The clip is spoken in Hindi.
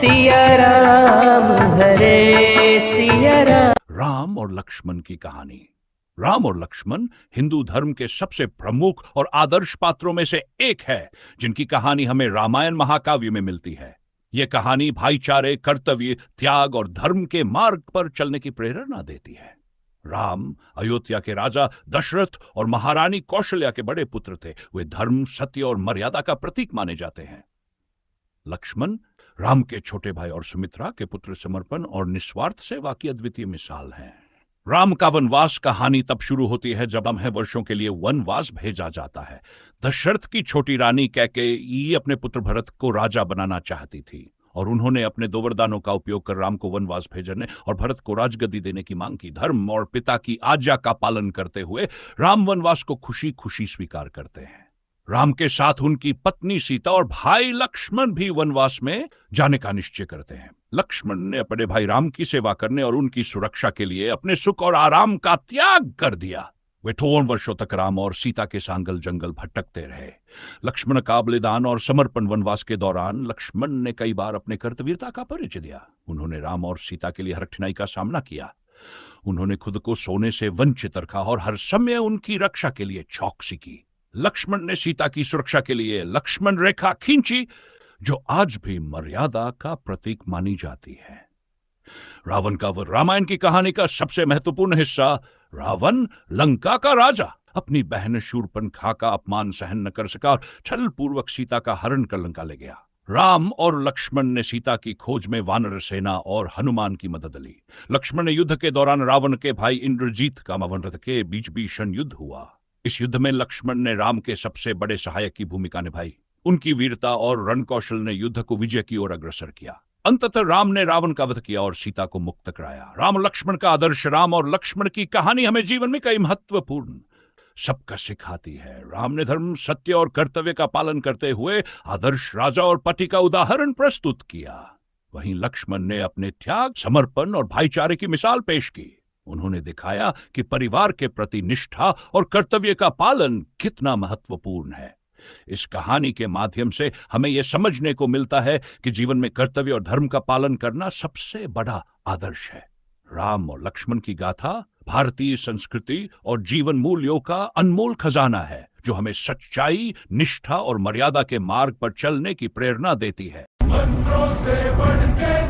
सिया राम हरे सिया राम। राम और लक्ष्मण की कहानी। राम और लक्ष्मण हिंदू धर्म के सबसे प्रमुख और आदर्श पात्रों में से एक है, जिनकी कहानी हमें रामायण महाकाव्य में मिलती है। यह कहानी भाईचारे, कर्तव्य, त्याग और धर्म के मार्ग पर चलने की प्रेरणा देती है। राम अयोध्या के राजा दशरथ और महारानी कौशल्या के बड़े पुत्र थे। वे धर्म, सत्य और मर्यादा का प्रतीक माने जाते हैं। लक्ष्मण राम के छोटे भाई और सुमित्रा के पुत्र समर्पण और निस्वार्थ सेवा की अद्वितीय मिसाल हैं। राम का वनवास कहानी तब शुरू होती है जब 11 वर्षों के लिए वनवास भेजा जाता है। दशरथ की छोटी रानी कैकेयी अपने पुत्र भरत को राजा बनाना चाहती थी और उन्होंने अपने 2 वरदानों का उपयोग कर राम को वनवास भेजने और भरत को राजगद्दी देने की मांग की। धर्म और पिता की आज्ञा का पालन करते हुए राम वनवास को खुशी खुशी स्वीकार करते हैं। राम के साथ उनकी पत्नी सीता और भाई लक्ष्मण भी वनवास में जाने का निश्चय करते हैं। लक्ष्मण ने अपने भाई राम की सेवा करने और उनकी सुरक्षा के लिए अपने सुख और आराम का त्याग कर दिया। वे 58 वर्षों तक राम और सीता के सांगल जंगल भटकते रहे। लक्ष्मण का बलिदान और समर्पण वनवास के दौरान लक्ष्मण ने कई बार अपने कर्तव्यता का परिचय दिया। उन्होंने राम और सीता के लिए हर कठिनाई का सामना किया। उन्होंने खुद को सोने से वंचित रखा और हर समय उनकी रक्षा के लिए चौकसी की। लक्ष्मण ने सीता की सुरक्षा के लिए लक्ष्मण रेखा खींची, जो आज भी मर्यादा का प्रतीक मानी जाती है। रावण का वध। रामायण की कहानी का सबसे महत्वपूर्ण हिस्सा। रावण लंका का राजा अपनी बहन शूर्पणखा का अपमान सहन न कर सका और छल पूर्वक सीता का हरण कर लंका ले गया। राम और लक्ष्मण ने सीता की खोज में वानर सेना और हनुमान की मदद ली। लक्ष्मण ने युद्ध के दौरान रावण के भाई इंद्रजीत का मनरथ के बीच भीषण युद्ध हुआ। इस युद्ध में लक्ष्मण ने राम के सबसे बड़े सहायक की भूमिका निभाई। उनकी वीरता और रणकौशल ने युद्ध को विजय की ओर अग्रसर किया। अंततः राम ने रावण का वध किया और सीता को मुक्त कराया। राम और लक्ष्मण का आदर्श। राम और लक्ष्मण की कहानी हमें जीवन में कई महत्वपूर्ण सबक सिखाती है। राम ने धर्म, सत्य और कर्तव्य का पालन करते हुए आदर्श राजा और पति का उदाहरण प्रस्तुत किया। वहीं लक्ष्मण ने अपने त्याग, समर्पण और भाईचारे की मिसाल पेश की। उन्होंने दिखाया कि परिवार के प्रति निष्ठा और कर्तव्य का पालन कितना महत्वपूर्ण है। इस कहानी के माध्यम से हमें यह समझने को मिलता है कि जीवन में कर्तव्य और धर्म का पालन करना सबसे बड़ा आदर्श है। राम और लक्ष्मण की गाथा भारतीय संस्कृति और जीवन मूल्यों का अनमोल खजाना है, जो हमें सच्चाई, निष्ठा और मर्यादा के मार्ग पर चलने की प्रेरणा देती है। मंत्रों से बढ़ के